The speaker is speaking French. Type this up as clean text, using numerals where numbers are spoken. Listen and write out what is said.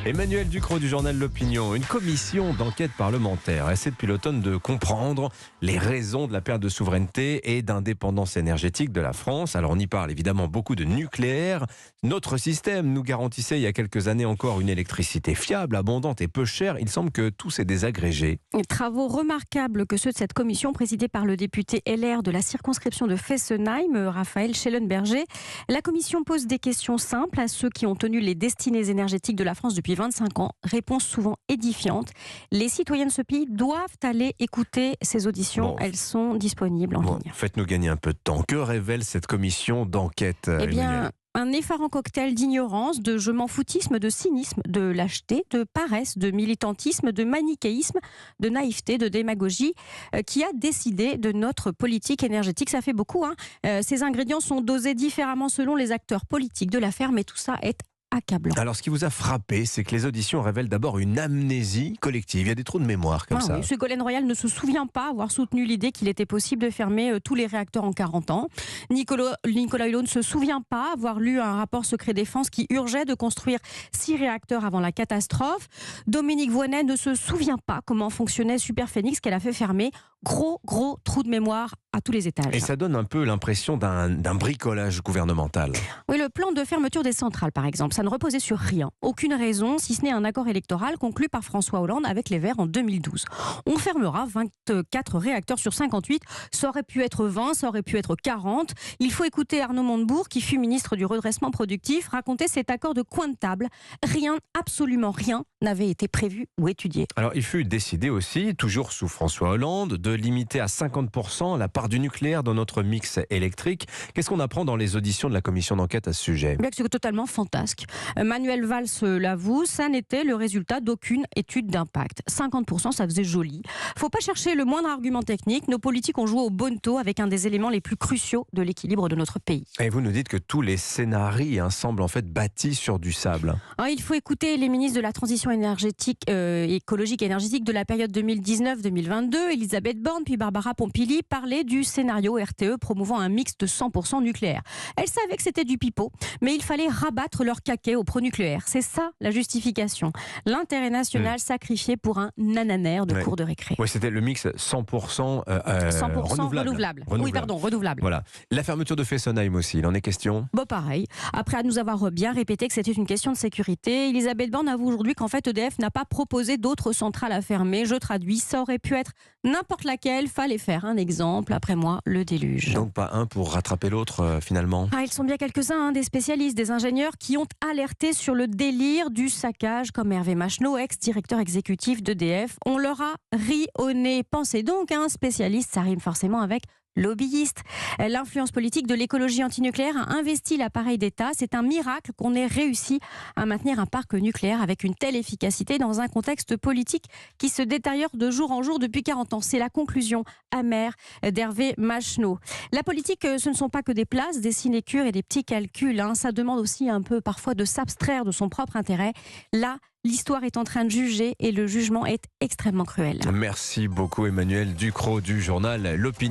Emmanuel Ducrot du journal L'Opinion. Une commission d'enquête parlementaire essaie depuis l'automne de comprendre les raisons de la perte de souveraineté et d'indépendance énergétique de la France. Alors on y parle évidemment beaucoup de nucléaire. Notre système nous garantissait il y a quelques années encore une électricité fiable, abondante et peu chère. Il semble que tout s'est désagrégé. Travaux remarquables que ceux de cette commission présidée par le député LR de la circonscription de Fessenheim, Raphaël Schellenberger. La commission pose des questions simples à ceux qui ont tenu les destinées énergétiques de la France depuis 25 ans. Réponse souvent édifiante. Les citoyens de ce pays doivent aller écouter ces auditions. Elles sont disponibles en ligne. Faites-nous gagner un peu de temps. Que révèle cette commission d'enquête, Emmanuel ? Un effarant cocktail d'ignorance, de je m'en foutisme, de cynisme, de lâcheté, de paresse, de militantisme, de manichéisme, de naïveté, de démagogie qui a décidé de notre politique énergétique. Ça fait beaucoup, hein. Ces ingrédients sont dosés différemment selon les acteurs politiques de l'affaire, mais tout ça est accablant. Alors, ce qui vous a frappé, c'est que les auditions révèlent d'abord une amnésie collective. Il y a des trous de mémoire comme ça. Oui, Ségolène Royal ne se souvient pas avoir soutenu l'idée qu'il était possible de fermer tous les réacteurs en 40 ans. Nicolas Hulot ne se souvient pas avoir lu un rapport secret défense qui urgeait de construire 6 réacteurs avant la catastrophe. Dominique Voynet ne se souvient pas comment fonctionnait Superphénix qu'elle a fait fermer. Gros trou de mémoire à tous les étages. Et ça donne un peu l'impression d'un bricolage gouvernemental. Oui, le plan de fermeture des centrales, par exemple, ça ne reposait sur rien. Aucune raison, si ce n'est un accord électoral conclu par François Hollande avec les Verts en 2012. On fermera 24 réacteurs sur 58. Ça aurait pu être 20, ça aurait pu être 40. Il faut écouter Arnaud Montebourg, qui fut ministre du redressement productif, raconter cet accord de coin de table. Rien, absolument rien, n'avait été prévu ou étudié. Alors, il fut décidé aussi, toujours sous François Hollande, de limiter à 50% la part du nucléaire dans notre mix électrique. Qu'est-ce qu'on apprend dans les auditions de la commission d'enquête à ce sujet ? C'est totalement fantasque. Manuel Valls l'avoue, ça n'était le résultat d'aucune étude d'impact. 50%, ça faisait joli. Faut pas chercher le moindre argument technique. Nos politiques ont joué au bonneteau avec un des éléments les plus cruciaux de l'équilibre de notre pays. Et vous nous dites que tous les scénarios semblent en fait bâtis sur du sable. Il faut écouter les ministres de la transition énergétique, écologique et énergétique de la période 2019-2022, Elisabeth Borne puis Barbara Pompili, parler du scénario RTE promouvant un mix de 100% nucléaire. Elle savait que c'était du pipeau, mais il fallait rabattre leur caquet au pro-nucléaire. C'est ça la justification. L'intérêt national sacrifié pour un nananaire de cours de récré. Oui, c'était le mix 100%, renouvelable. Oui, pardon, renouvelable. Voilà. La fermeture de Fessenheim aussi, il en est question ? Pareil. Après nous avoir bien répété que c'était une question de sécurité, Elisabeth Borne avoue aujourd'hui qu'en fait EDF n'a pas proposé d'autres centrales à fermer. Je traduis, ça aurait pu être n'importe laquelle, fallait faire un exemple. Après moi, le déluge. Donc pas un pour rattraper l'autre finalement. Ils sont bien quelques-uns, des spécialistes, des ingénieurs qui ont alerté sur le délire du saccage, comme Hervé Macheneau, ex-directeur exécutif d'EDF. On leur a ri au nez. Pensez donc, un spécialiste, ça rime forcément avec lobbyiste. L'influence politique de l'écologie antinucléaire a investi l'appareil d'État. C'est un miracle qu'on ait réussi à maintenir un parc nucléaire avec une telle efficacité dans un contexte politique qui se détériore de jour en jour depuis 40 ans. C'est la conclusion amère d'Hervé Macheneau. La politique, ce ne sont pas que des places, des sinécures et des petits calculs. Ça demande aussi un peu parfois de s'abstraire de son propre intérêt. Là, l'histoire est en train de juger et le jugement est extrêmement cruel. Merci beaucoup Emmanuel Ducrot du journal L'Opinion.